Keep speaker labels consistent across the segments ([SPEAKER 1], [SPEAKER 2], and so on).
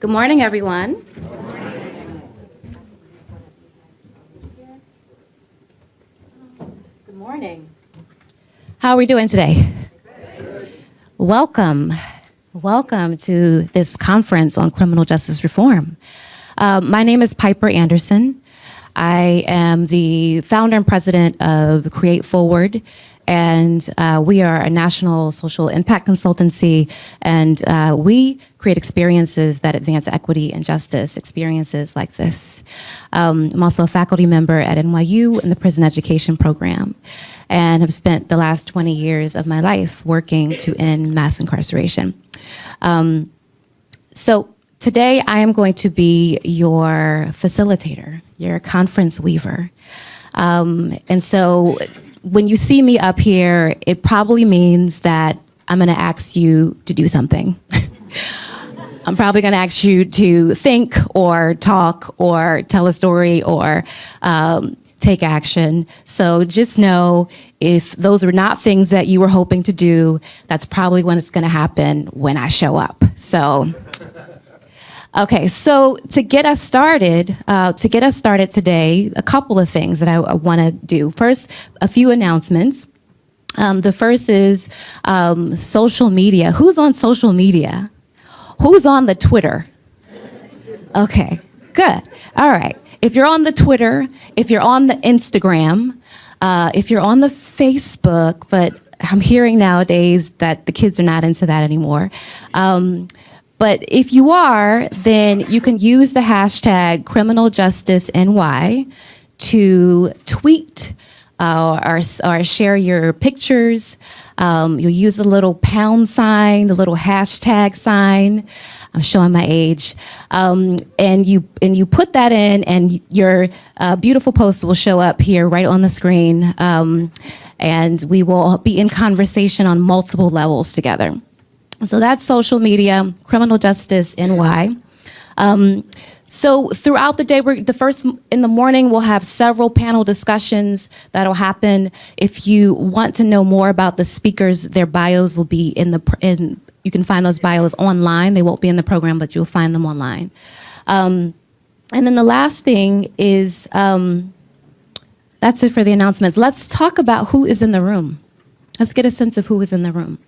[SPEAKER 1] Good morning, everyone. Good morning. How are we doing today? Welcome. Welcome to this conference on criminal justice reform. My name is Piper Anderson. I am the founder and president of CreateForward, and we are a national social impact consultancy, and we create experiences that advance equity and justice, experiences like this. I'm also a faculty member at NYU in the prison education program, and have spent the last 20 years of my life working to end mass incarceration. So today I am going to be your facilitator, your conference weaver. And so when you see me up here, it probably means that I'm going to ask you to do something. I'm probably going to ask you to think or talk or tell a story or take action. So just know if those are not things that you were hoping to do, that's probably when it's going to happen when I show up. So, okay, so to get us started today, a couple of things that I want to do. First, a few announcements. The first is social media. Who's on social media? Who's on the Twitter? Okay, good. All right. If you're on the Twitter, if you're on the Instagram, if you're on the Facebook, but I'm hearing nowadays that the kids are not into that anymore. But if you are, then you can use the hashtag CriminalJusticeNY to tweet or share your pictures. You'll use the little pound sign, the little hashtag sign. I'm showing my age. And you put that in, and your beautiful post will show up here right on the screen. And we will be in conversation on multiple levels together. So that's social media, Criminal Justice NY. So throughout the day, in the morning, we'll have several panel discussions that'll happen. If you want to know more about the speakers, their bios will be you can find those bios online. They won't be in the program, but you'll find them online. And then the last thing is, that's it for the announcements. Let's talk about who is in the room. Let's get a sense of who is in the room.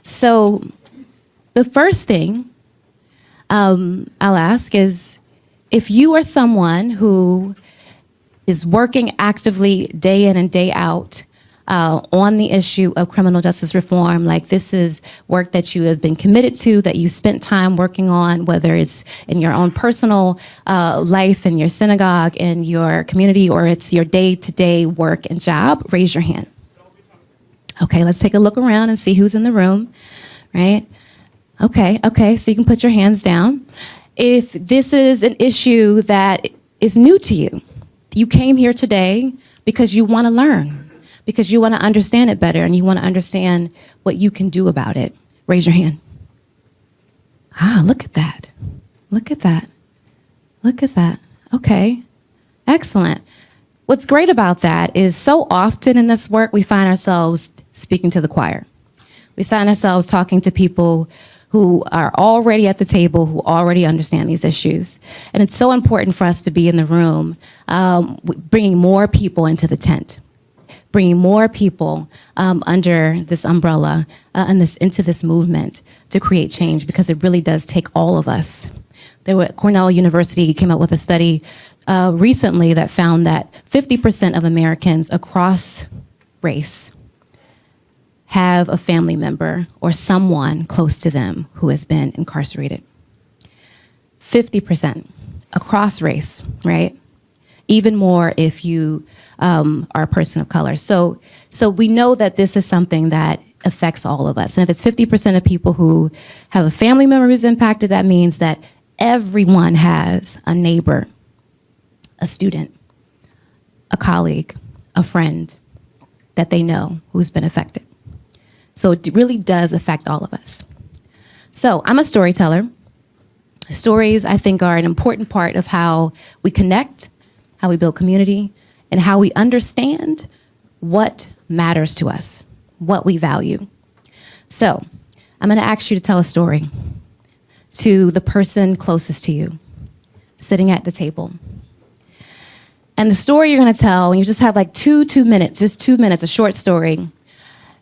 [SPEAKER 1] So the first thing I'll ask is, if you are someone who is working actively day in and day out on the issue of criminal justice reform, like this is work that you have been committed to, that you spent time working on, whether it's in your own personal life, in your synagogue, in your community, or it's your day-to-day work and job, raise your hand. Okay, let's take a look around and see who's in the room, right? Okay, so you can put your hands down. If this is an issue that is new to you, you came here today because you want to learn, because you want to understand it better, and you want to understand what you can do about it, raise your hand. Look at that. Look at that. Look at that. Okay, excellent. What's great about that is so often in this work, we find ourselves speaking to the choir. We find ourselves talking to people who are already at the table, who already understand these issues. And it's so important for us to be in the room, bringing more people into the tent, bringing more people under this umbrella and into this movement to create change, because it really does take all of us. Cornell University came out with a study recently that found that 50% of Americans across race have a family member or someone close to them who has been incarcerated. 50% across race, right? Even more if you are a person of color. So we know that this is something that affects all of us. And if it's 50% of people who have a family member who's impacted, that means that everyone has a neighbor, a student, a colleague, a friend that they know who's been affected. So it really does affect all of us. So I'm a storyteller. Stories, I think, are an important part of how we connect, how we build community, and how we understand what matters to us, what we value. So I'm going to ask you to tell a story. to the person closest to you, sitting at the table. And the story you're going to tell, and you just have like 2 minutes, just 2 minutes, a short story.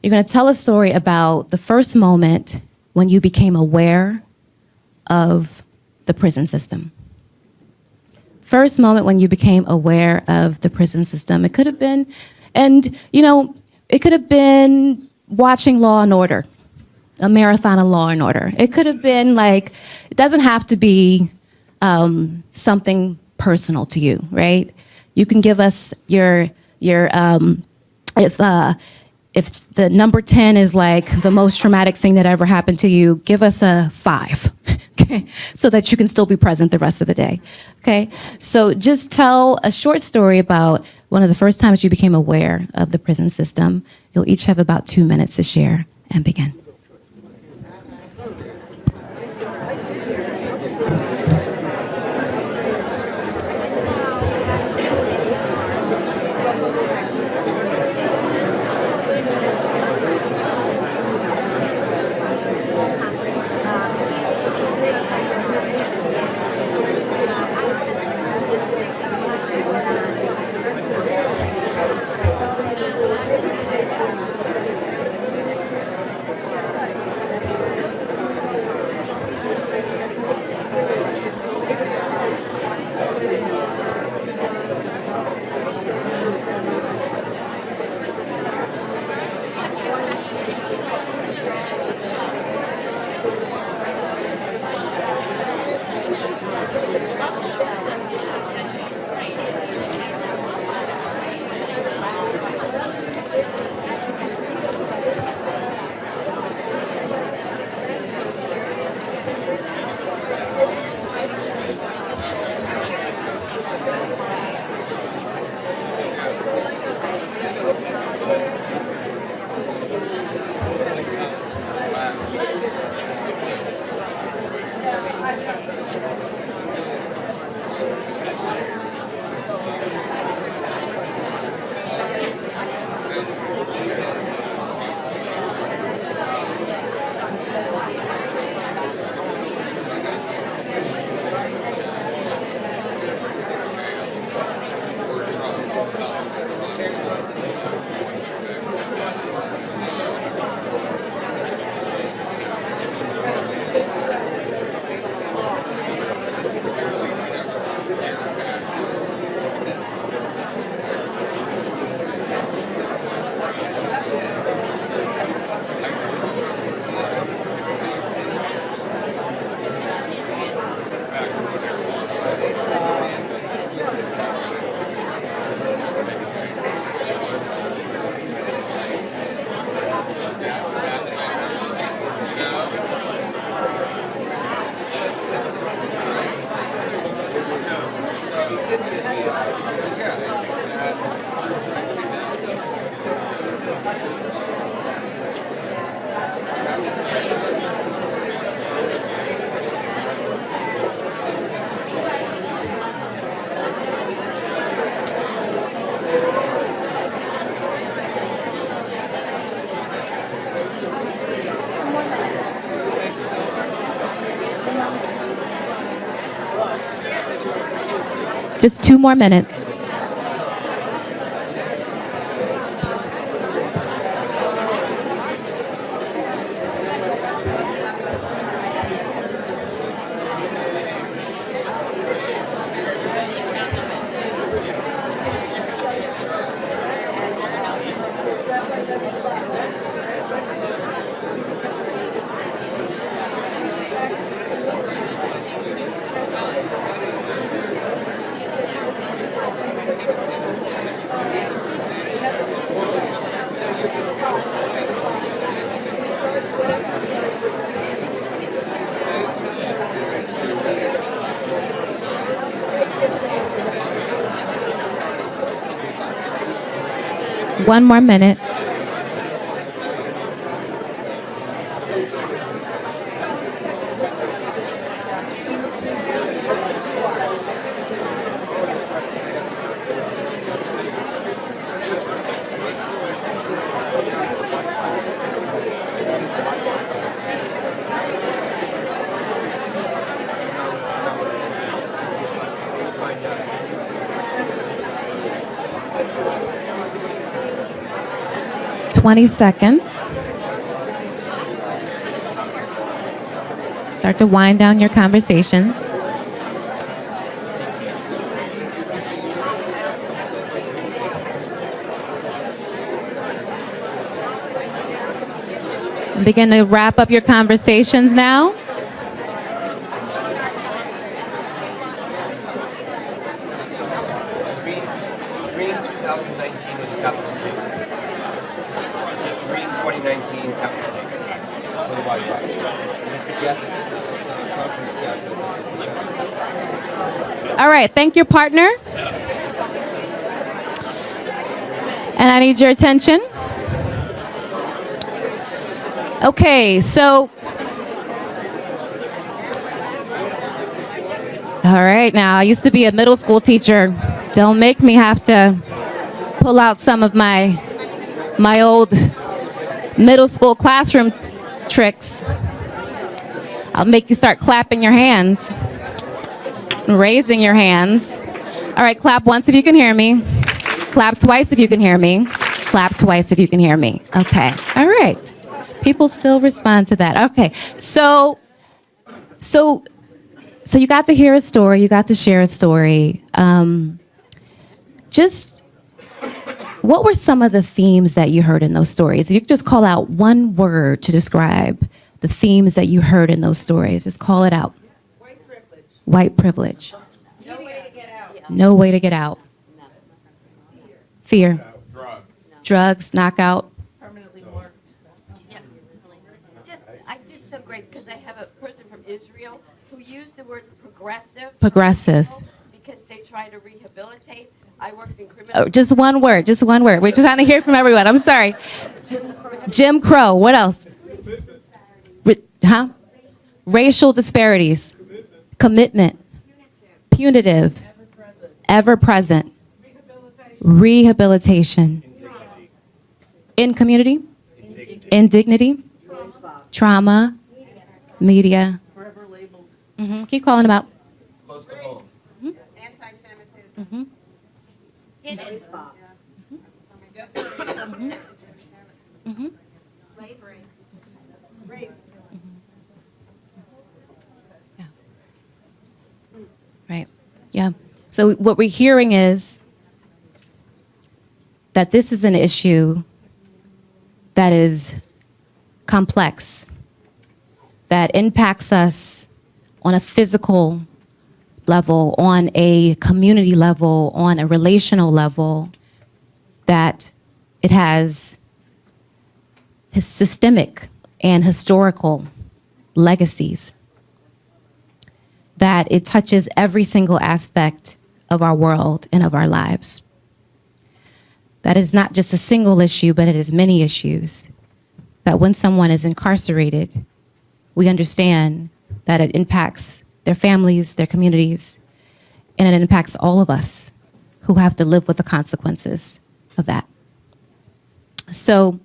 [SPEAKER 1] You're going to tell a story about the first moment when you became aware of the prison system. First moment when you became aware of the prison system. It could have been, it could have been watching Law and Order, a marathon of Law and Order. It could have been like, it doesn't have to be something personal to you, right? You can give us if the number 10 is like the most traumatic thing that ever happened to you, give us a 5, okay? So that you can still be present the rest of the day, okay? So just tell a short story about one of the first times you became aware of the prison system. You'll each have about 2 minutes to share and begin. Just 2 more minutes. One more minute. 20 seconds. Start to wind down your conversations. Begin to wrap up your conversations now.
[SPEAKER 2] Green 2019 with a capital G. Just Green 2019 capital G. With a wide
[SPEAKER 1] All right, thank your partner. And I need your attention. Okay, so, all right, now I used to be a middle school teacher. Don't make me have to pull out some of my old middle school classroom tricks. I'll make you start clapping your hands, raising your hands. All right, clap once if you can hear me. Clap twice if you can hear me. Clap twice if you can hear me. Okay, all right. People still respond to that. Okay, so you got to hear a story. You got to share a story. Just what were some of the themes that you heard in those stories? If you could just call out one word to describe the themes that you heard in those stories, just call it out.
[SPEAKER 3] White privilege.
[SPEAKER 1] White privilege.
[SPEAKER 3] No way to get out.
[SPEAKER 1] No way to get out. Fear. Drugs. Knockout.
[SPEAKER 3] Permanently marked.
[SPEAKER 4] I did so great because I have a person from Israel who used the word progressive.
[SPEAKER 1] Progressive.
[SPEAKER 4] Because they try to rehabilitate. I worked in criminal.
[SPEAKER 1] Oh, just one word. Just one word. We're just trying to hear from everyone. I'm sorry. Jim Crow. What else? Huh? Racial disparities. Commitment. Punitive. Ever present. Rehabilitation. In community. Indignity. Trauma. Media.
[SPEAKER 3] Forever labeled.
[SPEAKER 1] Keep calling them out.
[SPEAKER 2] Close to home.
[SPEAKER 4] Anti-Semitism.
[SPEAKER 3] Hidden.
[SPEAKER 4] Slavery.
[SPEAKER 3] Rape.
[SPEAKER 1] Right. Yeah. So what we're hearing is that this is an issue that is complex, that impacts us on a physical level, on a community level, on a relational level, that it has systemic and historical legacies, that it touches every single aspect of our world and of our lives. That is not just a single issue, but it is many issues. That when someone is incarcerated, we understand that it impacts their families, their communities, and it impacts all of us who have to live with the consequences of that. So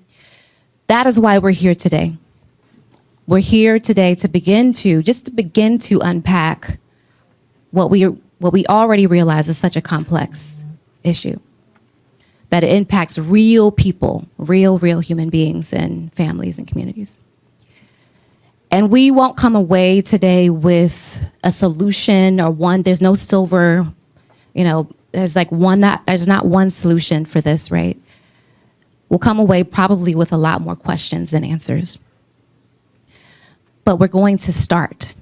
[SPEAKER 1] that is why we're here today. We're here today to begin to unpack what we already realize is such a complex issue, that it impacts real people, real human beings and families and communities. And we won't come away today with a solution or there's no silver, there's not one solution for this, right? We'll come away probably with a lot more questions than answers. But we're going to start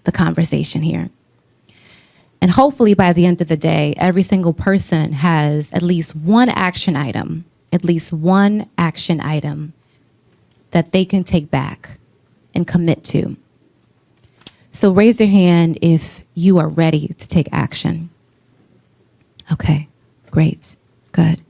[SPEAKER 1] the conversation here. And hopefully by the end of the day, every single person has at least one action item that they can take back and commit to. So raise your hand if you are ready to take action. Okay, great, good.